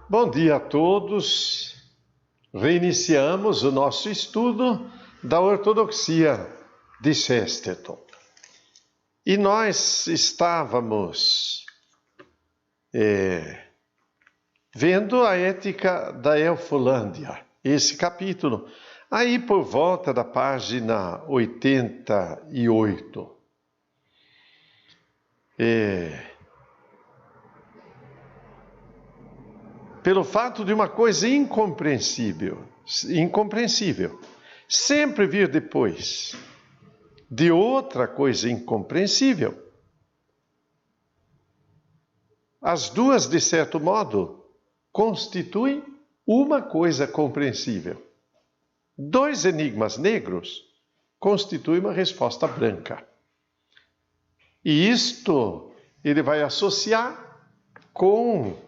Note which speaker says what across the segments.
Speaker 1: Bom dia a todos. Reiniciamos o nosso estudo da ortodoxia de Chesterton. E nós estávamos vendo a ética da Elfolândia, esse capítulo, aí por volta da página 88. Pelo fato de uma coisa incompreensível, sempre vir depois de outra coisa incompreensível. As duas, de certo modo, constituem uma coisa compreensível. Dois enigmas negros constituem uma resposta branca. E isto ele vai associar com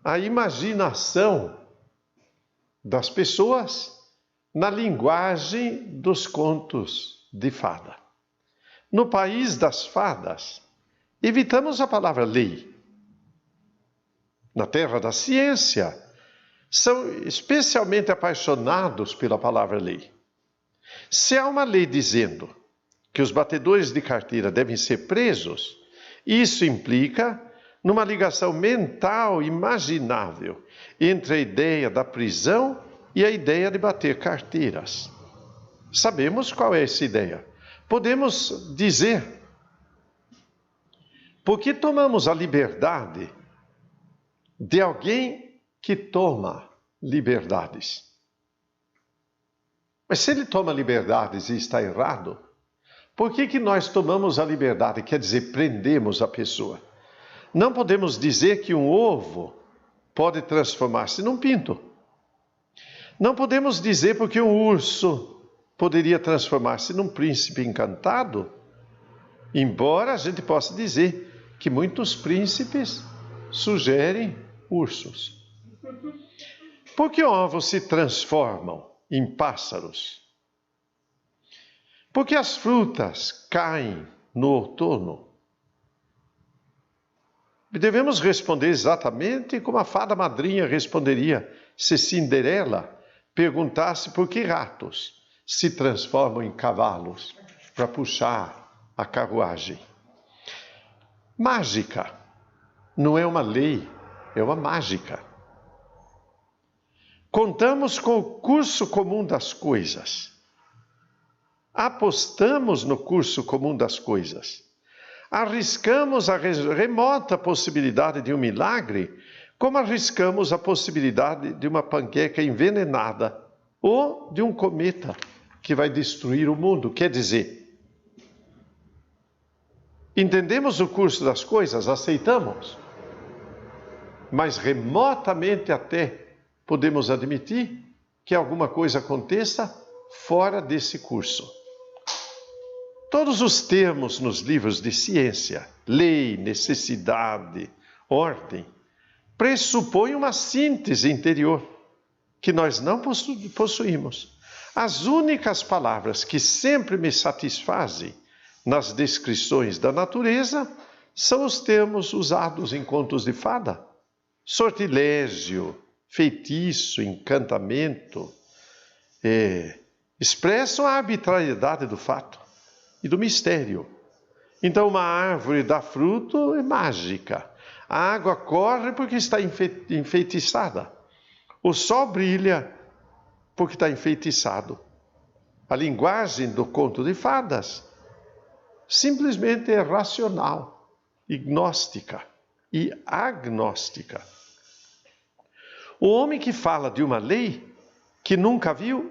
Speaker 1: a imaginação das pessoas na linguagem dos contos de fada. No país das fadas, evitamos a palavra lei. Na terra da ciência, são especialmente apaixonados pela palavra lei. Se há uma lei dizendo que os batedores de carteira devem ser presos, isso implica numa ligação mental imaginável entre a ideia da prisão e a ideia de bater carteiras. Sabemos qual é essa ideia. Podemos dizer, por que tomamos a liberdade de alguém que toma liberdades? Mas se ele toma liberdades e está errado, por que nós tomamos a liberdade, quer dizer, prendemos a pessoa? Não podemos dizer que um ovo pode transformar-se num pinto. Não podemos dizer porque um urso poderia transformar-se num príncipe encantado, embora a gente possa dizer que muitos príncipes sugerem ursos. Por que ovos se transformam em pássaros? Por que as frutas caem no outono? Devemos responder exatamente como a fada madrinha responderia se Cinderela perguntasse por que ratos se transformam em cavalos para puxar a carruagem. Mágica não é uma lei, é uma mágica. Contamos com o curso comum das coisas. Apostamos no curso comum das coisas. Arriscamos a remota possibilidade de um milagre, como arriscamos a possibilidade de uma panqueca envenenada ou de um cometa que vai destruir o mundo. Quer dizer, entendemos o curso das coisas, aceitamos, mas remotamente até podemos admitir que alguma coisa aconteça fora desse curso. Todos os termos nos livros de ciência, lei, necessidade, ordem, pressupõem uma síntese interior que nós não possuímos. As únicas palavras que sempre me satisfazem nas descrições da natureza são os termos usados em contos de fada. Sortilégio, feitiço, encantamento, expressam a arbitrariedade do fato e do mistério. Então uma árvore dá fruto é mágica. A água corre porque está enfeitiçada. O sol brilha porque está enfeitiçado. A linguagem do conto de fadas simplesmente é racional, gnóstica e agnóstica. O homem que fala de uma lei que nunca viu,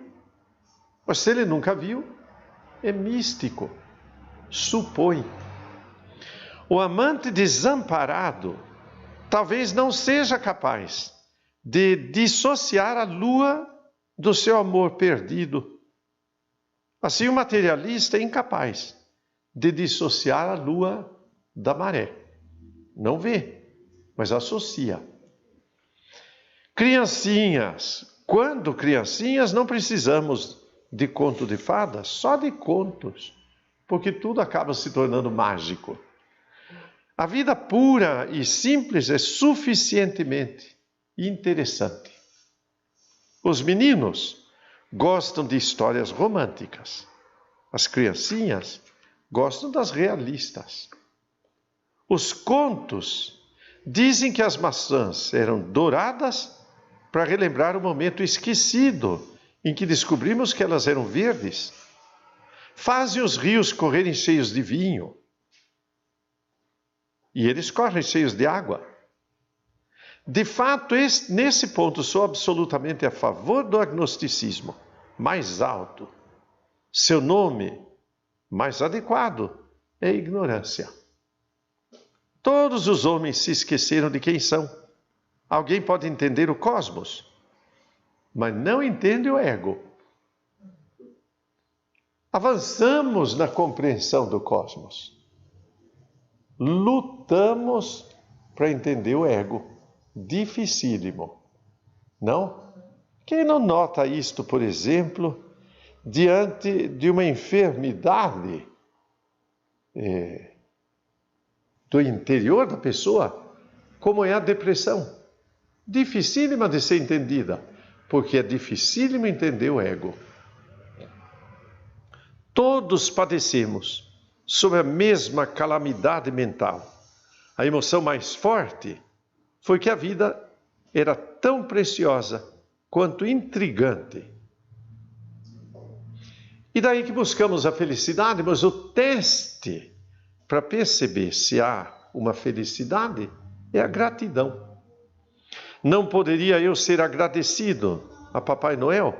Speaker 1: mas se ele nunca viu, é místico, supõe. O amante desamparado talvez não seja capaz de dissociar a lua do seu amor perdido. Assim, o materialista é incapaz de dissociar a lua da maré. Não vê, mas associa. Criancinhas, quando criancinhas, não precisamos de conto de fadas, só de contos, porque tudo acaba se tornando mágico. A vida pura e simples é suficientemente interessante. Os meninos gostam de histórias românticas. As criancinhas gostam das realistas. Os contos dizem que as maçãs eram douradas para relembrar o momento esquecido em que descobrimos que elas eram verdes. Fazem os rios correrem cheios de vinho. E eles correm cheios de água. De fato, nesse ponto, sou absolutamente a favor do agnosticismo mais alto. Seu nome mais adequado é ignorância. Todos os homens se esqueceram de quem são. Alguém pode entender o cosmos, mas não entende o ego. Avançamos na compreensão do cosmos. Lutamos para entender o ego. Dificílimo. Não? Quem não nota isto, por exemplo, diante de uma enfermidade do interior da pessoa, como é a depressão? Dificílima de ser entendida, porque é dificílimo entender o ego. Todos padecemos sob a mesma calamidade mental. A emoção mais forte foi que a vida era tão preciosa quanto intrigante. E daí que buscamos a felicidade, mas o teste para perceber se há uma felicidade é a gratidão. Não poderia eu ser agradecido a Papai Noel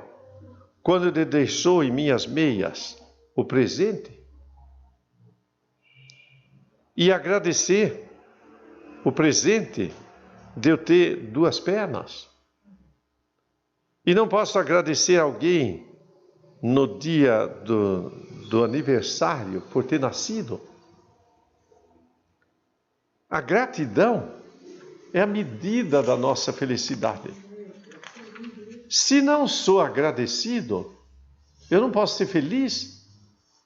Speaker 1: quando ele deixou em minhas meias o presente? E agradecer o presente de eu ter duas pernas? E não posso agradecer alguém no dia do aniversário por ter nascido? A gratidão é a medida da nossa felicidade. Se não sou agradecido, eu não posso ser feliz,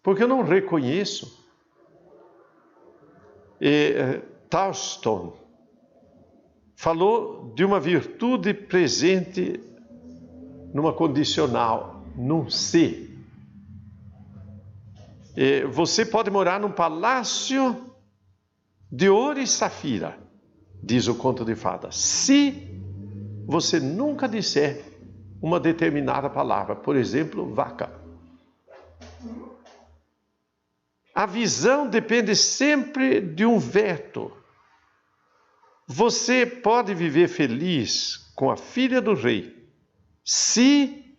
Speaker 1: porque eu não reconheço. Tolstói falou de uma virtude presente numa condicional, num ser. Você pode morar num palácio de ouro e safira, diz o conto de fadas, se você nunca disser uma determinada palavra, por exemplo, vaca. A visão depende sempre de um veto. Você pode viver feliz com a filha do rei, se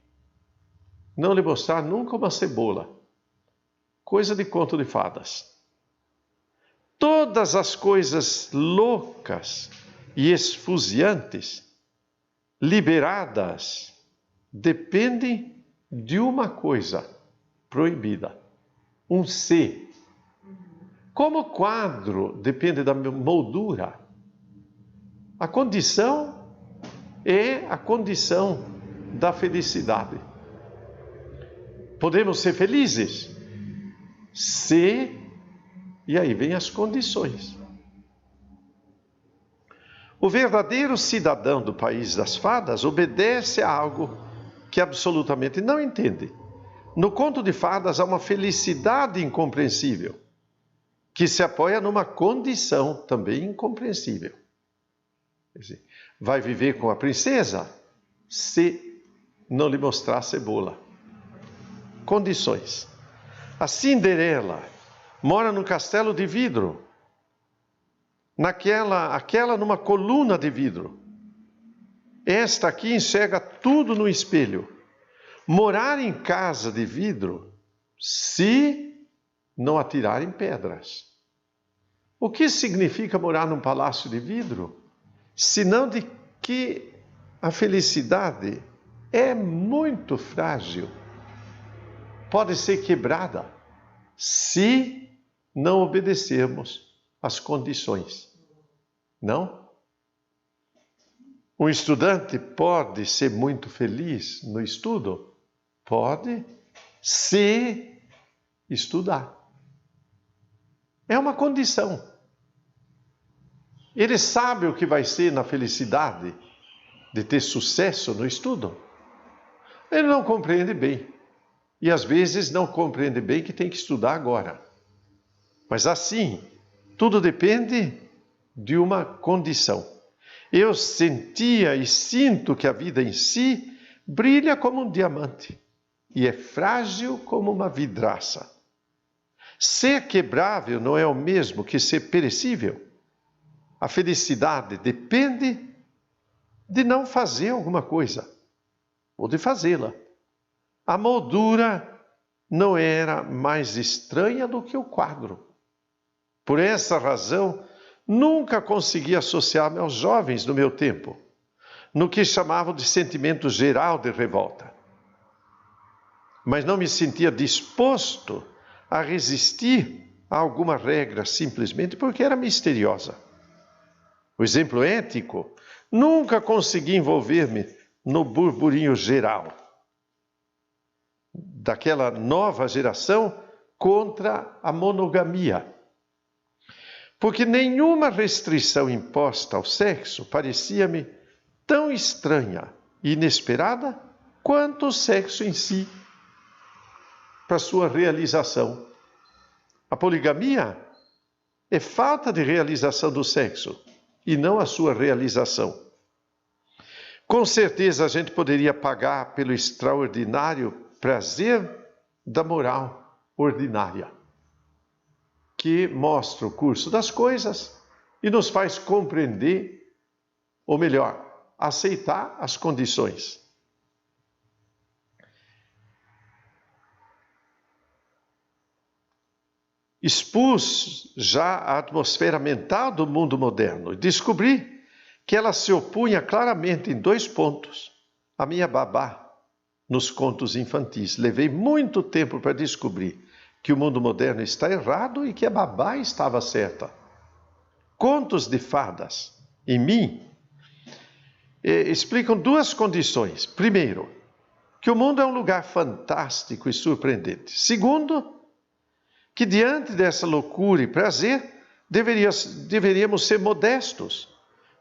Speaker 1: não lhe mostrar nunca uma cebola. Coisa de conto de fadas. Todas as coisas loucas e esfuziantes, liberadas, dependem de uma coisa proibida, um ser. Como o quadro depende da moldura, a condição é a condição da felicidade. Podemos ser felizes se... E aí vem as condições. O verdadeiro cidadão do país das fadas obedece a algo que absolutamente não entende. No conto de fadas há uma felicidade incompreensível, que se apoia numa condição também incompreensível. Quer dizer, vai viver com a princesa se não lhe mostrar a cebola. Condições. A Cinderela mora num castelo de vidro, aquela numa coluna de vidro. Esta aqui enxerga tudo no espelho. Morar em casa de vidro, se não atirarem pedras. O que significa morar num palácio de vidro? Senão de que a felicidade é muito frágil, pode ser quebrada, se não obedecermos às condições. Não? Um estudante pode ser muito feliz no estudo? Pode, se estudar. É uma condição. Ele sabe o que vai ser na felicidade de ter sucesso no estudo. Ele não compreende bem. E às vezes não compreende bem que tem que estudar agora. Mas assim, tudo depende de uma condição. Eu sentia e sinto que a vida em si brilha como um diamante e é frágil como uma vidraça. Ser quebrável não é o mesmo que ser perecível. A felicidade depende de não fazer alguma coisa ou de fazê-la. A moldura não era mais estranha do que o quadro. Por essa razão, nunca consegui associar-me aos jovens do meu tempo, no que chamavam de sentimento geral de revolta. Mas não me sentia disposto a resistir a alguma regra simplesmente porque era misteriosa. O exemplo ético, nunca consegui envolver-me no burburinho geral daquela nova geração contra a monogamia. Porque nenhuma restrição imposta ao sexo parecia-me tão estranha e inesperada quanto o sexo em si, para sua realização. A poligamia é falta de realização do sexo e não a sua realização. Com certeza a gente poderia pagar pelo extraordinário prazer da moral ordinária, que mostra o curso das coisas e nos faz compreender, ou melhor, aceitar as condições. Expus já a atmosfera mental do mundo moderno e descobri que ela se opunha claramente em 2 pontos. A minha babá nos contos infantis. Levei muito tempo para descobrir que o mundo moderno está errado e que a babá estava certa. Contos de fadas, em mim, explicam 2 condições. Primeiro, que o mundo é um lugar fantástico e surpreendente. Segundo, que diante dessa loucura e prazer, deveríamos ser modestos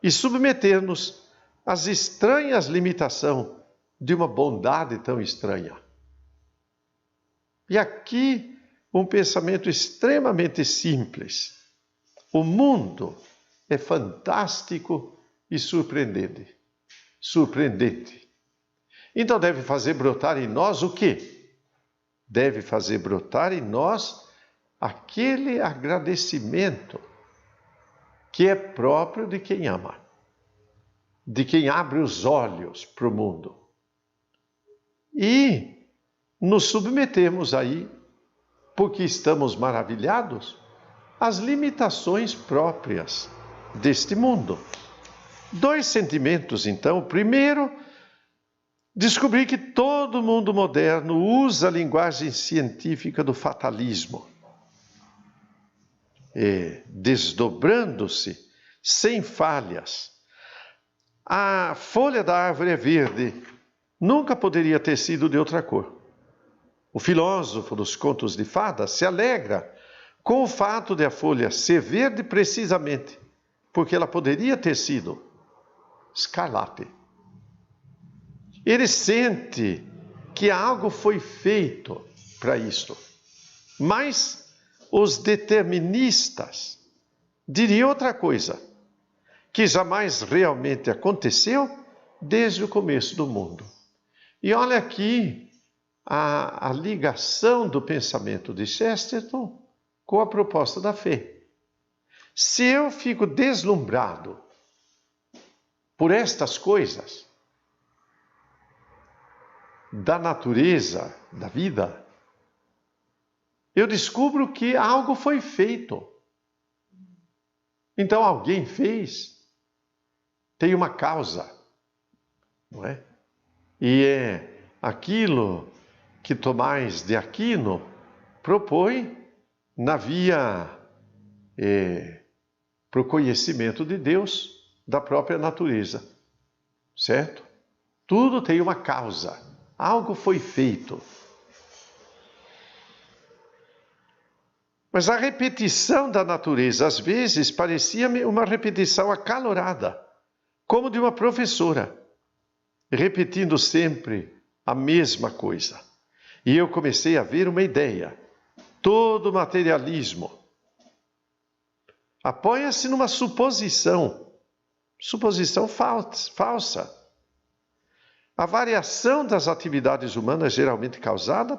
Speaker 1: e submeter-nos às estranhas limitações de uma bondade tão estranha. E aqui um pensamento extremamente simples. O mundo é fantástico e surpreendente. Então deve fazer brotar em nós o quê? Deve fazer brotar em nós aquele agradecimento que é próprio de quem ama, de quem abre os olhos para o mundo. E nos submetemos aí, porque estamos maravilhados, às limitações próprias deste mundo. 2 sentimentos, então. Primeiro, descobri que todo mundo moderno usa a linguagem científica do fatalismo, desdobrando-se sem falhas. A folha da árvore é verde, nunca poderia ter sido de outra cor. O filósofo dos contos de fadas se alegra com o fato de a folha ser verde precisamente porque ela poderia ter sido escarlate. Ele sente que algo foi feito para isto. Mas os deterministas diriam outra coisa, que jamais realmente aconteceu desde o começo do mundo. E olha aqui a ligação do pensamento de Chesterton com a proposta da fé. Se eu fico deslumbrado por estas coisas da natureza, da vida, eu descubro que algo foi feito. Então alguém fez, tem uma causa, não é? E é aquilo que Tomás de Aquino propõe na via para o conhecimento de Deus, da própria natureza, certo? Tudo tem uma causa, algo foi feito. Mas a repetição da natureza, às vezes, parecia-me uma repetição acalorada, como de uma professora. repetindo sempre a mesma coisa. E eu comecei a ver uma ideia. Todo materialismo apoia-se numa suposição falsa. A variação das atividades humanas é geralmente causada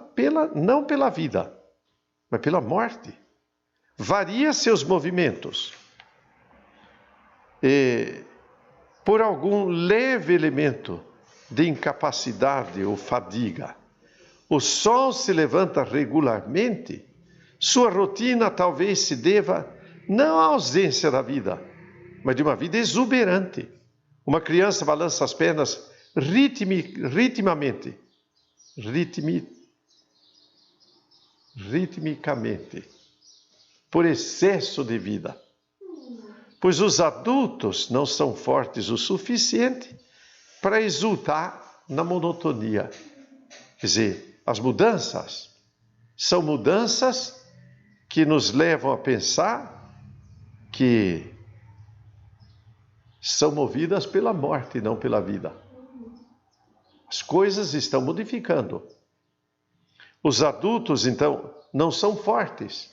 Speaker 1: não pela vida, mas pela morte. Varia seus movimentos por algum leve elemento de incapacidade ou fadiga. O sol se levanta regularmente, sua rotina talvez se deva não à ausência da vida, mas de uma vida exuberante. Uma criança balança as pernas ritmicamente, por excesso de vida. Pois os adultos não são fortes o suficiente para exultar na monotonia. Quer dizer, as mudanças são mudanças que nos levam a pensar que são movidas pela morte e não pela vida. As coisas estão modificando. Os adultos, então, não são fortes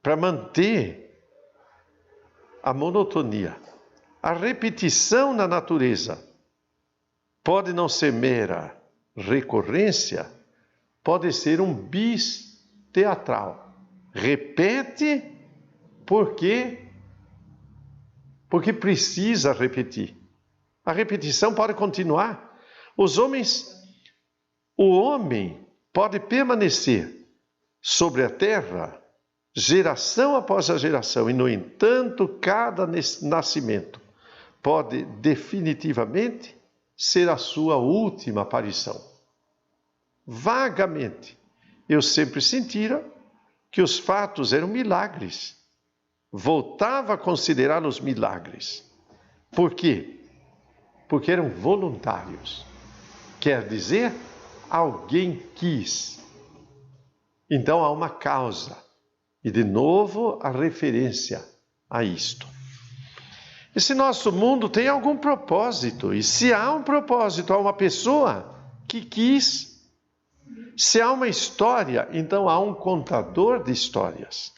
Speaker 1: para manter a monotonia. A repetição na natureza pode não ser mera recorrência, pode ser um bis teatral. Repete porque precisa repetir. A repetição pode continuar. O homem pode permanecer sobre a terra geração após a geração, e no entanto, cada nascimento pode definitivamente ser a sua última aparição. Vagamente, eu sempre sentira que os fatos eram milagres. Voltava a considerá-los milagres. Por quê? Porque eram voluntários. Quer dizer, alguém quis. Então há uma causa. E de novo a referência a isto. Esse nosso mundo tem algum propósito. E se há um propósito, há uma pessoa que quis. Se há uma história, então há um contador de histórias.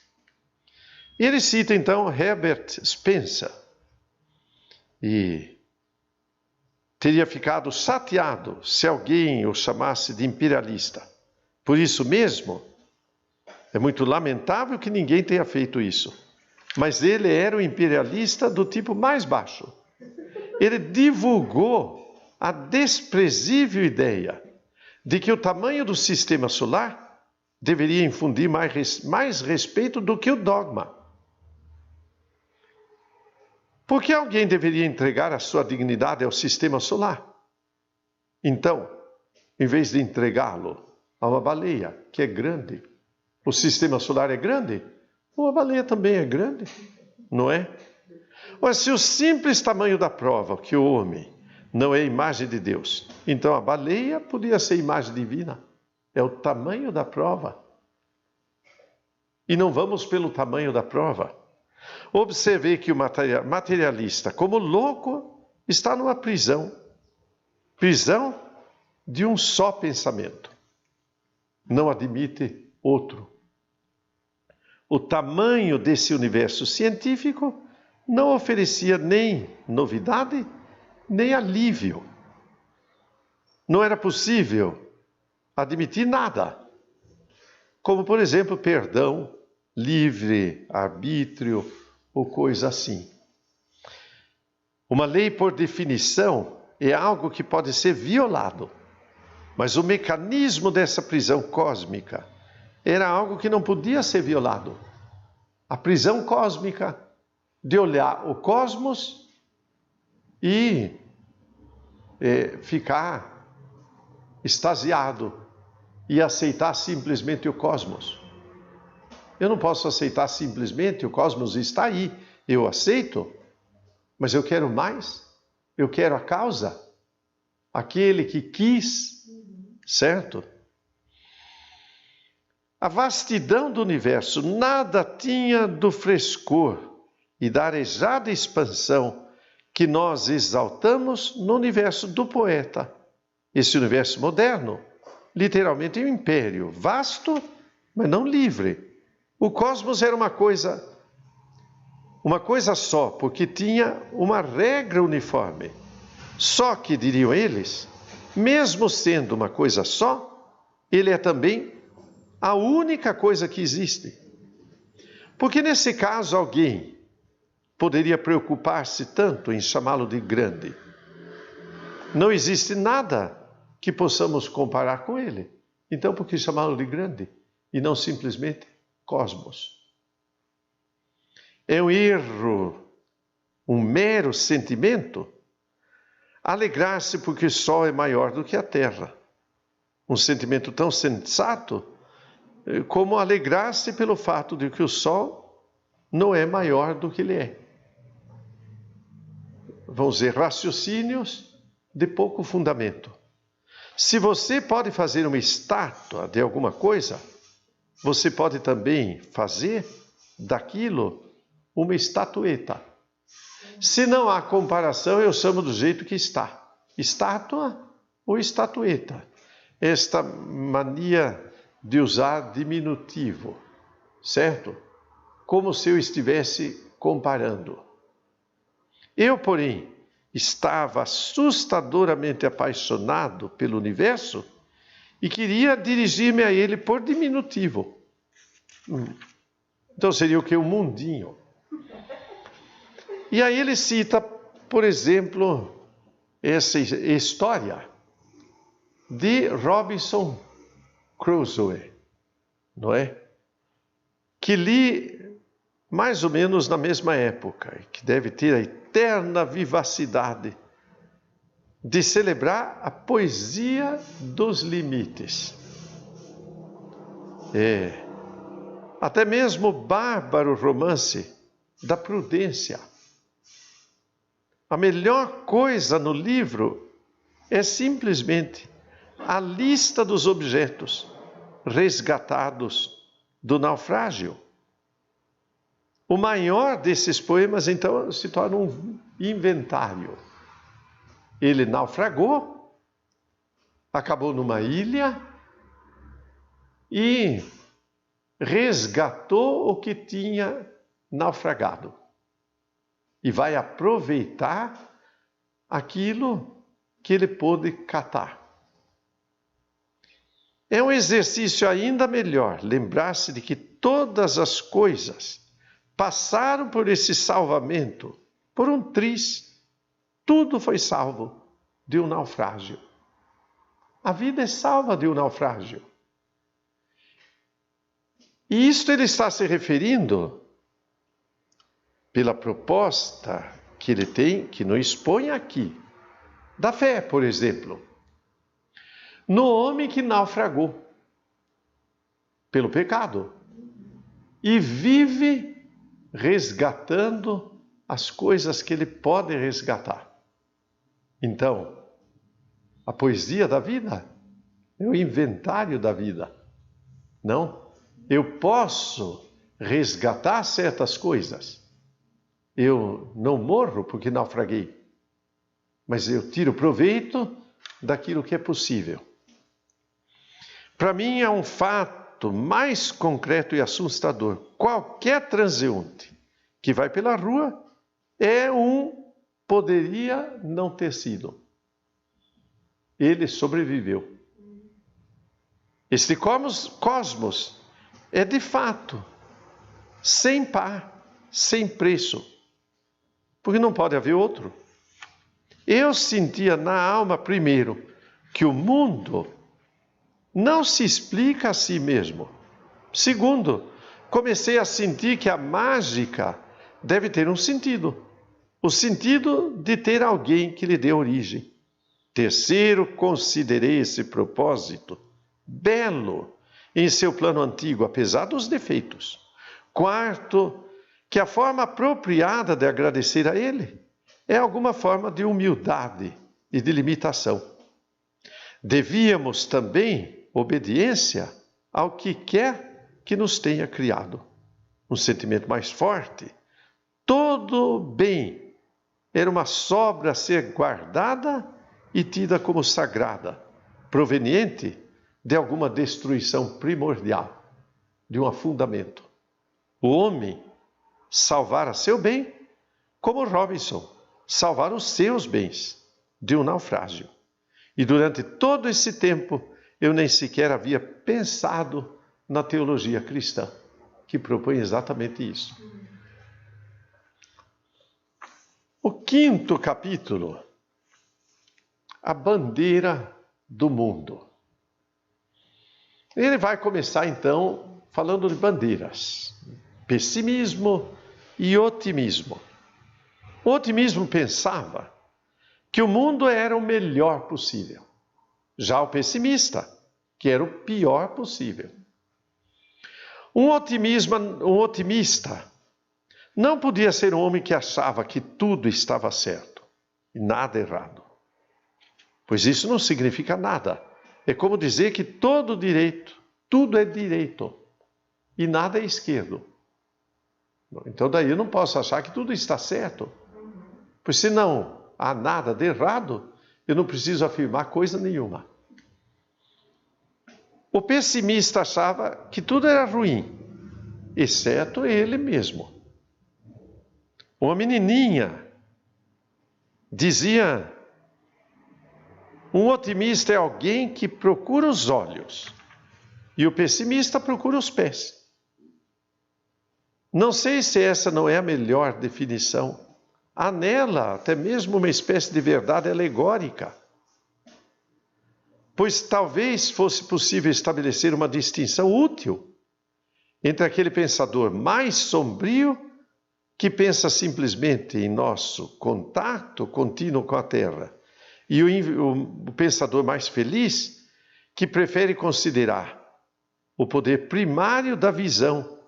Speaker 1: E ele cita então Herbert Spencer. E teria ficado chateado se alguém o chamasse de imperialista. Por isso mesmo, é muito lamentável que ninguém tenha feito isso. Mas ele era o imperialista do tipo mais baixo. Ele divulgou a desprezível ideia de que o tamanho do sistema solar deveria infundir mais respeito do que o dogma. Por que alguém deveria entregar a sua dignidade ao sistema solar? Então, em vez de entregá-lo a uma baleia, que é grande, o sistema solar é grande, a baleia também é grande, não é? Mas se o simples tamanho da prova, que o homem não é a imagem de Deus, então a baleia podia ser imagem divina. É o tamanho da prova. E não vamos pelo tamanho da prova. Observei que o materialista, como louco, está numa prisão. Prisão de um só pensamento. Não admite outro. O tamanho desse universo científico não oferecia nem novidade, nem alívio. Não era possível admitir nada. Como, por exemplo, perdão, livre arbítrio ou coisa assim. Uma lei, por definição, é algo que pode ser violado. Mas o mecanismo dessa prisão cósmica era algo que não podia ser violado. A prisão cósmica de olhar o cosmos e ficar extasiado e aceitar simplesmente o cosmos. Eu não posso aceitar simplesmente, o cosmos está aí, eu aceito, mas eu quero mais, eu quero a causa, aquele que quis, certo? A vastidão do universo nada tinha do frescor e da arejada expansão que nós exaltamos no universo do poeta. Esse universo moderno, literalmente, é um império vasto, mas não livre. O cosmos era uma coisa só, porque tinha uma regra uniforme. Só que, diriam eles, mesmo sendo uma coisa só, ele é também a única coisa que existe. Porque nesse caso alguém poderia preocupar-se tanto em chamá-lo de grande. Não existe nada que possamos comparar com ele. Então, por que chamá-lo de grande e não simplesmente cosmos? É um erro, um mero sentimento, alegrar-se porque o Sol é maior do que a Terra. Um sentimento tão sensato como alegrar-se pelo fato de que o Sol não é maior do que ele é. Vamos dizer, raciocínios de pouco fundamento. Se você pode fazer uma estátua de alguma coisa, você pode também fazer daquilo uma estatueta. Se não há comparação, eu chamo do jeito que está. Estátua ou estatueta. Esta mania de usar diminutivo, certo? Como se eu estivesse comparando. Eu, porém, estava assustadoramente apaixonado pelo universo e queria dirigir-me a ele por diminutivo. Então seria o que? Um mundinho. E aí ele cita, por exemplo, essa história de Robinson Crusoe, não é? Que li mais ou menos na mesma época, que deve ter a eterna vivacidade de celebrar a poesia dos limites. Até mesmo o bárbaro romance da prudência. A melhor coisa no livro é simplesmente a lista dos objetos resgatados do naufrágio. O maior desses poemas, então, se torna um inventário. Ele naufragou, acabou numa ilha e resgatou o que tinha naufragado. E vai aproveitar aquilo que ele pôde catar. É um exercício ainda melhor lembrar-se de que todas as coisas passaram por esse salvamento, por um triz. Tudo foi salvo de um naufrágio. A vida é salva de um naufrágio. E isto ele está se referindo pela proposta que ele tem, que nos expõe aqui, da fé, por exemplo. No homem que naufragou pelo pecado e vive resgatando as coisas que ele pode resgatar. Então, a poesia da vida é o inventário da vida. Não, eu posso resgatar certas coisas. Eu não morro porque naufraguei, mas eu tiro proveito daquilo que é possível. Para mim é um fato mais concreto e assustador. Qualquer transeunte que vai pela rua poderia não ter sido. Ele sobreviveu. Este cosmos é de fato sem par, sem preço, porque não pode haver outro. Eu sentia na alma, primeiro, que o mundo não se explica a si mesmo. Segundo, comecei a sentir que a mágica deve ter um sentido. O sentido de ter alguém que lhe dê origem. Terceiro, considerei esse propósito belo em seu plano antigo, apesar dos defeitos. Quarto, que a forma apropriada de agradecer a ele é alguma forma de humildade e de limitação. Devíamos também obediência ao que quer que nos tenha criado. Um sentimento mais forte. Todo bem era uma sobra a ser guardada e tida como sagrada, proveniente de alguma destruição primordial, de um afundamento. O homem salvara seu bem, como Robinson salvara os seus bens de um naufrágio. E durante todo esse tempo, eu nem sequer havia pensado na teologia cristã, que propõe exatamente isso. O 5º capítulo, a bandeira do mundo. Ele vai começar então falando de bandeiras, pessimismo e otimismo. O otimismo pensava que o mundo era o melhor possível. Já o pessimista, que era o pior possível. Um otimista não podia ser um homem que achava que tudo estava certo e nada errado. Pois isso não significa nada. É como dizer que tudo é direito e nada é esquerdo. Então daí eu não posso achar que tudo está certo. Pois se não há nada de errado, eu não preciso afirmar coisa nenhuma. O pessimista achava que tudo era ruim, exceto ele mesmo. Uma menininha dizia: um otimista é alguém que procura os olhos e o pessimista procura os pés. Não sei se essa não é a melhor definição. Há nela até mesmo uma espécie de verdade alegórica. Pois talvez fosse possível estabelecer uma distinção útil entre aquele pensador mais sombrio, que pensa simplesmente em nosso contato contínuo com a Terra, e o pensador mais feliz, que prefere considerar o poder primário da visão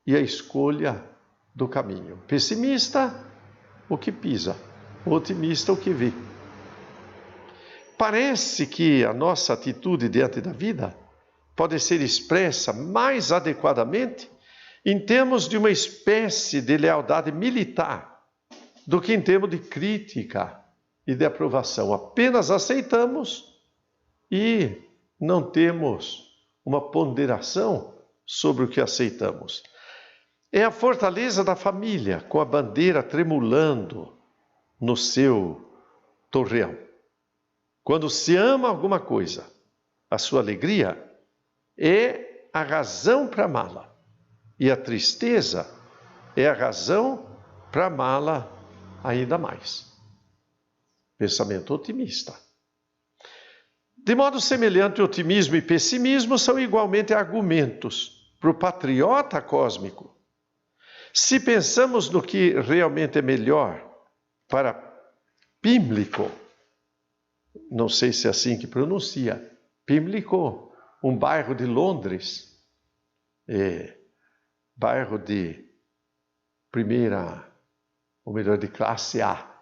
Speaker 1: e a escolha do caminho. Pessimista, o que pisa, o otimista, o que vê. Parece que a nossa atitude diante da vida pode ser expressa mais adequadamente em termos de uma espécie de lealdade militar do que em termos de crítica e de aprovação. Apenas aceitamos e não temos uma ponderação sobre o que aceitamos. É a fortaleza da família, com a bandeira tremulando no seu torreão. Quando se ama alguma coisa, a sua alegria é a razão para amá-la. E a tristeza é a razão para amá-la ainda mais. Pensamento otimista. De modo semelhante, otimismo e pessimismo são igualmente argumentos para o patriota cósmico. Se pensamos no que realmente é melhor para Pimlico, não sei se é assim que pronuncia, Pimlico, um bairro de Londres, bairro de primeira, ou melhor, de classe A.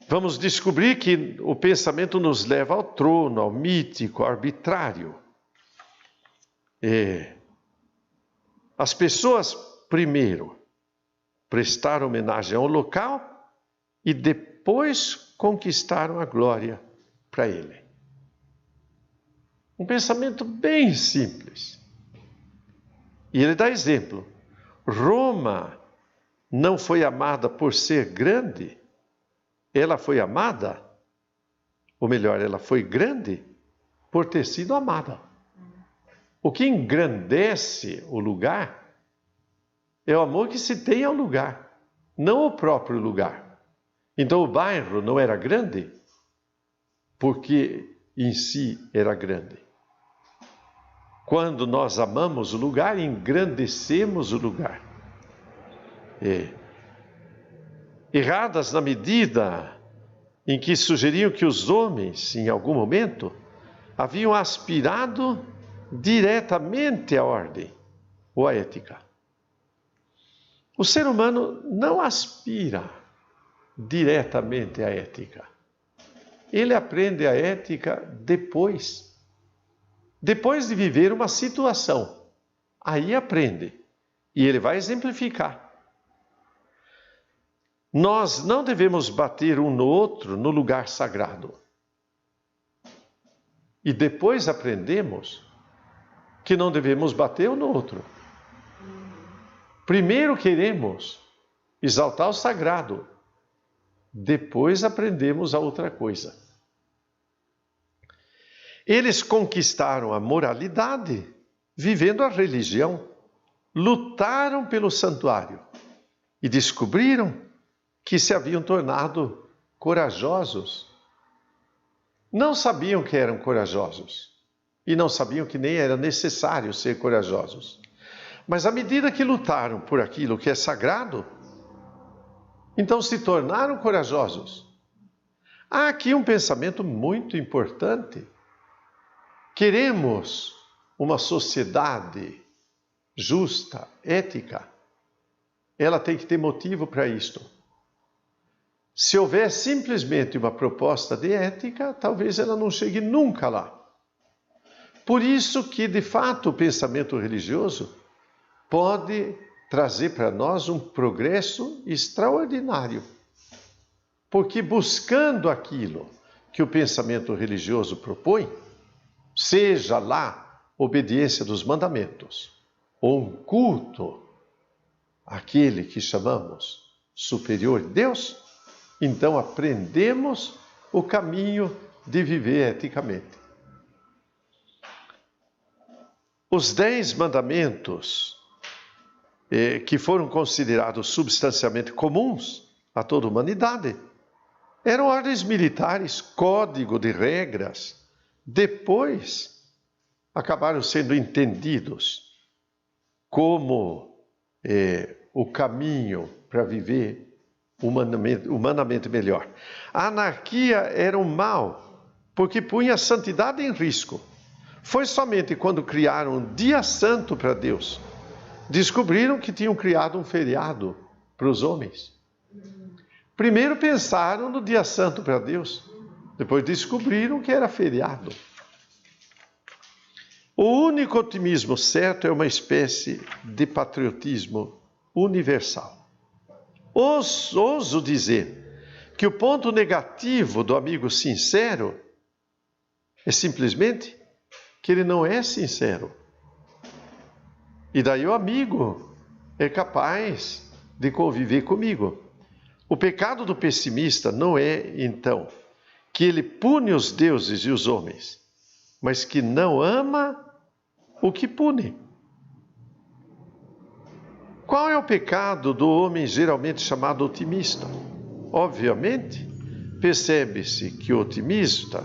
Speaker 1: Vamos descobrir que o pensamento nos leva ao trono, ao mítico, ao arbitrário. As pessoas, primeiro, prestaram homenagem ao local e depois conquistaram a glória para ele. Um pensamento bem simples. E ele dá exemplo. Roma não foi amada por ser grande, ela foi amada, ou melhor, ela foi grande por ter sido amada. O que engrandece o lugar é o amor que se tem ao lugar, não o próprio lugar. Então o bairro não era grande porque em si era grande. Quando nós amamos o lugar, engrandecemos o lugar. Erradas na medida em que sugeriam que os homens, em algum momento, haviam aspirado diretamente à ordem ou à ética. O ser humano não aspira diretamente à ética. Ele aprende a ética depois de viver uma situação. Aí aprende. E ele vai exemplificar. Nós não devemos bater um no outro no lugar sagrado. E depois aprendemos que não devemos bater um no outro. Primeiro queremos exaltar o sagrado, depois aprendemos a outra coisa. Eles conquistaram a moralidade vivendo a religião, lutaram pelo santuário e descobriram que se haviam tornado corajosos. Não sabiam que eram corajosos e não sabiam que nem era necessário ser corajosos. Mas à medida que lutaram por aquilo que é sagrado, então se tornaram corajosos. Há aqui um pensamento muito importante. Queremos uma sociedade justa, ética. Ela tem que ter motivo para isto. Se houver simplesmente uma proposta de ética, talvez ela não chegue nunca lá. Por isso que, de fato, o pensamento religioso pode trazer para nós um progresso extraordinário. Porque buscando aquilo que o pensamento religioso propõe, seja lá obediência dos mandamentos, ou um culto àquele que chamamos superior Deus, então aprendemos o caminho de viver eticamente. Os 10 mandamentos que foram considerados substancialmente comuns a toda a humanidade eram ordens militares, código de regras. Depois acabaram sendo entendidos como o caminho para viver humanamente melhor. A anarquia era um mal, porque punha a santidade em risco. Foi somente quando criaram um dia santo para Deus, descobriram que tinham criado um feriado para os homens. Primeiro pensaram no dia santo para Deus, depois descobriram que era feriado. O único otimismo certo é uma espécie de patriotismo universal. Ouso dizer que o ponto negativo do amigo sincero é simplesmente que ele não é sincero. E daí o amigo é capaz de conviver comigo. O pecado do pessimista não é, então, que ele pune os deuses e os homens, mas que não ama o que pune. Qual é o pecado do homem geralmente chamado otimista? Obviamente, percebe-se que o otimista,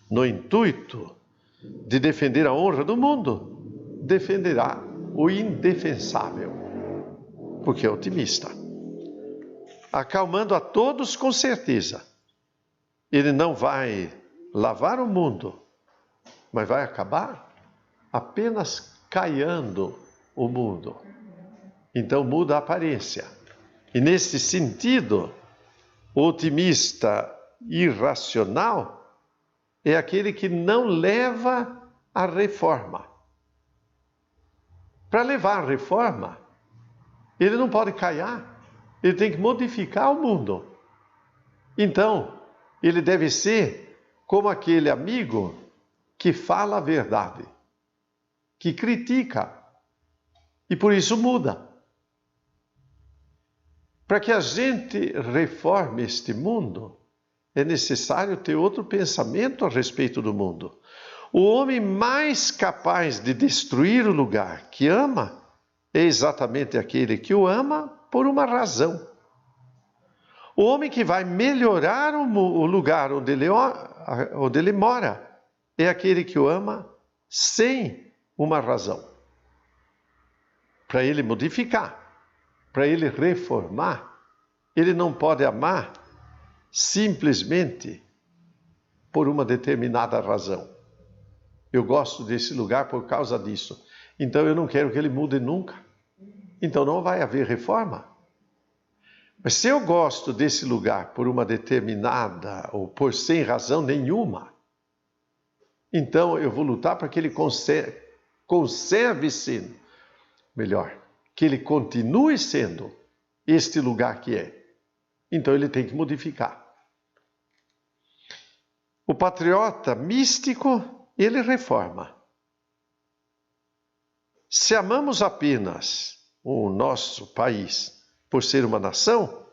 Speaker 1: no intuito de defender a honra do mundo, defenderá o indefensável, porque é otimista. Acalmando a todos com certeza. Ele não vai lavar o mundo, mas vai acabar apenas caiando o mundo. Então muda a aparência. E nesse sentido, o otimista irracional é aquele que não leva a reforma. Para levar a reforma, ele não pode caiar, ele tem que modificar o mundo. Então, ele deve ser como aquele amigo que fala a verdade, que critica, e por isso muda. Para que a gente reforme este mundo, é necessário ter outro pensamento a respeito do mundo. O homem mais capaz de destruir o lugar que ama é exatamente aquele que o ama por uma razão. O homem que vai melhorar o lugar onde ele mora é aquele que o ama sem uma razão. Para ele modificar, para ele reformar, ele não pode amar simplesmente por uma determinada razão. Eu gosto desse lugar por causa disso. Então eu não quero que ele mude nunca. Então não vai haver reforma. Mas se eu gosto desse lugar por uma determinada ou por sem razão nenhuma, então eu vou lutar para que ele conserve sendo, melhor, que ele continue sendo este lugar que é. Então ele tem que modificar. O patriota místico, ele reforma. Se amamos apenas o nosso país por ser uma nação,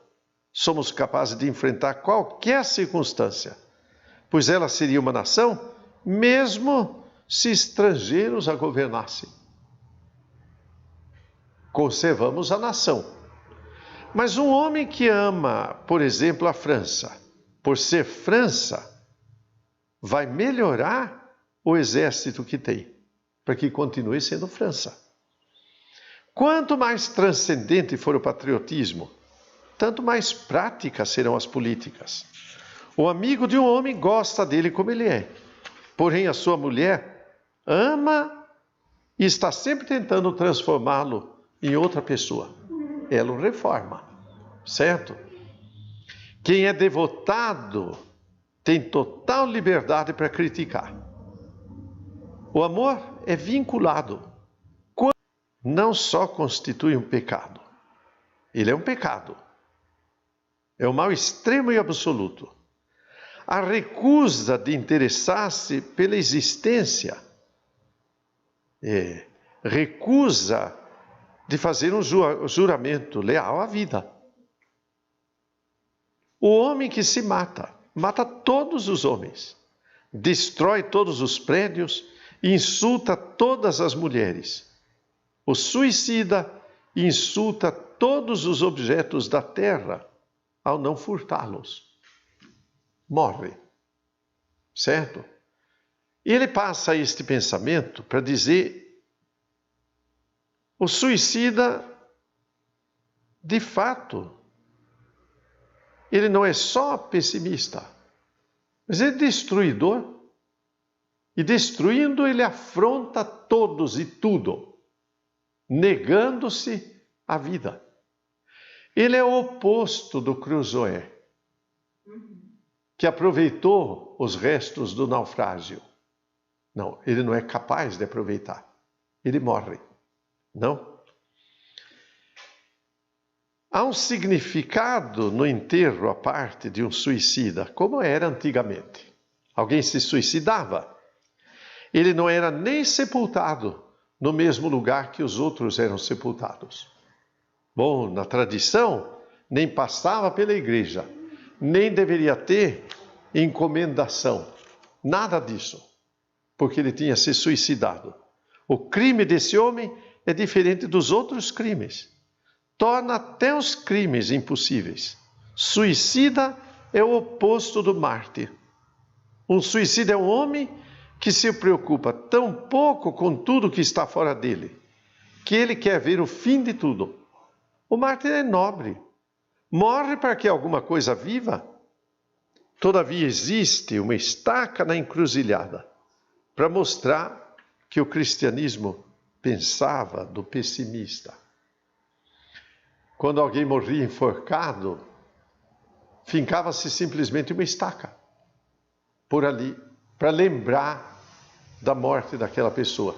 Speaker 1: somos capazes de enfrentar qualquer circunstância, pois ela seria uma nação mesmo se estrangeiros a governassem. Conservamos a nação. Mas um homem que ama, por exemplo, a França, por ser França, vai melhorar o exército que tem, para que continue sendo França. Quanto mais transcendente for o patriotismo, tanto mais práticas serão as políticas. O amigo de um homem gosta dele como ele é, porém a sua mulher ama e está sempre tentando transformá-lo em outra pessoa. Ela o reforma, certo? Quem é devotado tem total liberdade para criticar. O amor é vinculado. Não só constitui um pecado, ele é um pecado. É o mal extremo e absoluto. A recusa de interessar-se pela existência, recusa de fazer um juramento leal à vida. O homem que se mata, mata todos os homens, destrói todos os prédios, insulta todas as mulheres. O suicida insulta todos os objetos da terra ao não furtá-los. Morre. Certo? E ele passa este pensamento para dizer: o suicida, de fato, ele não é só pessimista, mas é destruidor. E destruindo, ele afronta todos e tudo, negando-se à vida. Ele é o oposto do Crusoe, que aproveitou os restos do naufrágio. Não, ele não é capaz de aproveitar. Ele morre. Não? Há um significado no enterro à parte de um suicida, como era antigamente. Alguém se suicidava, ele não era nem sepultado no mesmo lugar que os outros eram sepultados. Bom, na tradição, nem passava pela igreja, nem deveria ter encomendação, nada disso, porque ele tinha se suicidado. O crime desse homem é diferente dos outros crimes, torna até os crimes impossíveis. Suicida é o oposto do mártir. Um suicida é um homem que se preocupa tão pouco com tudo que está fora dele, que ele quer ver o fim de tudo. O mártir é nobre, morre para que alguma coisa viva. Todavia existe uma estaca na encruzilhada para mostrar que o cristianismo pensava do pessimista. Quando alguém morria enforcado, fincava-se simplesmente uma estaca por ali, para lembrar da morte daquela pessoa.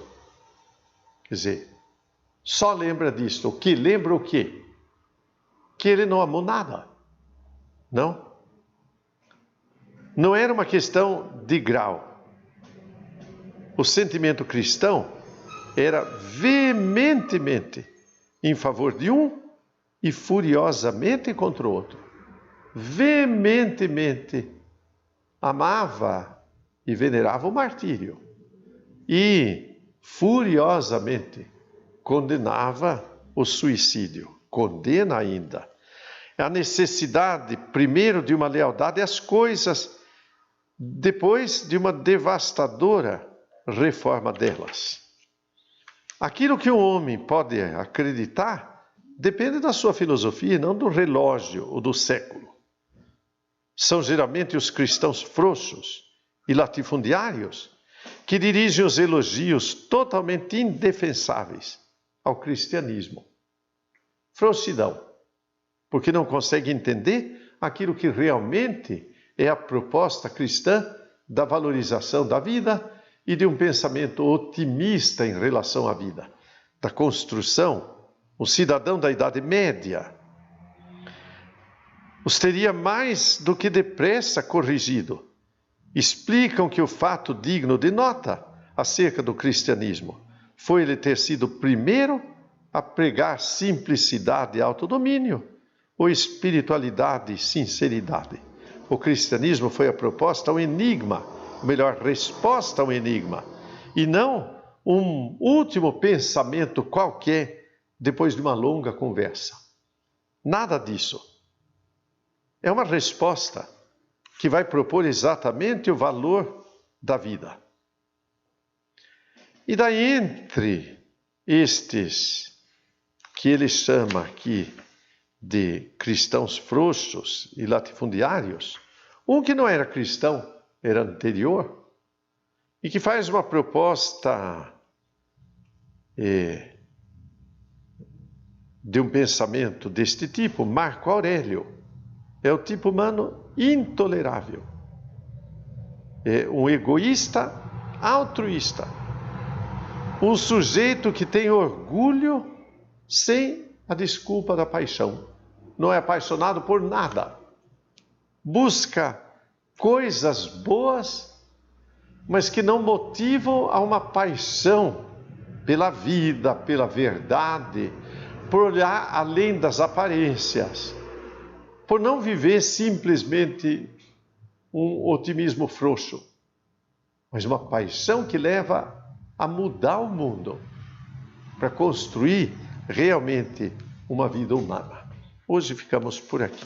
Speaker 1: Quer dizer, só lembra disto. O que lembra o quê? Que ele não amou nada. Não? Não era uma questão de grau. O sentimento cristão era veementemente em favor de um e furiosamente contra o outro. Veementemente amava e venerava o martírio e furiosamente condenava o suicídio. Condena ainda. A necessidade, primeiro, de uma lealdade às coisas, depois de uma devastadora reforma delas. Aquilo que um homem pode acreditar depende da sua filosofia, não do relógio ou do século. São geralmente os cristãos frouxos e latifundiários que dirigem os elogios totalmente indefensáveis ao cristianismo. Frouxidão, porque não consegue entender aquilo que realmente é a proposta cristã da valorização da vida e de um pensamento otimista em relação à vida, da construção, o cidadão da Idade Média. os teria mais do que depressa corrigido. Explicam que o fato digno de nota acerca do cristianismo foi ele ter sido o primeiro a pregar simplicidade e autodomínio, ou espiritualidade e sinceridade. O cristianismo foi a proposta, um enigma, ou melhor, resposta a um enigma, e não um último pensamento qualquer depois de uma longa conversa. Nada disso. É uma resposta que vai propor exatamente o valor da vida. E daí, entre estes que ele chama aqui de cristãos frouxos e latifundiários, um que não era cristão, era anterior, e que faz uma proposta de um pensamento deste tipo, Marco Aurélio. É o tipo humano intolerável. É um egoísta altruísta. Um sujeito que tem orgulho sem a desculpa da paixão. Não é apaixonado por nada. Busca coisas boas, mas que não motivam a uma paixão pela vida, pela verdade, por olhar além das aparências, por não viver simplesmente um otimismo frouxo, mas uma paixão que leva a mudar o mundo, para construir realmente uma vida humana. Hoje ficamos por aqui.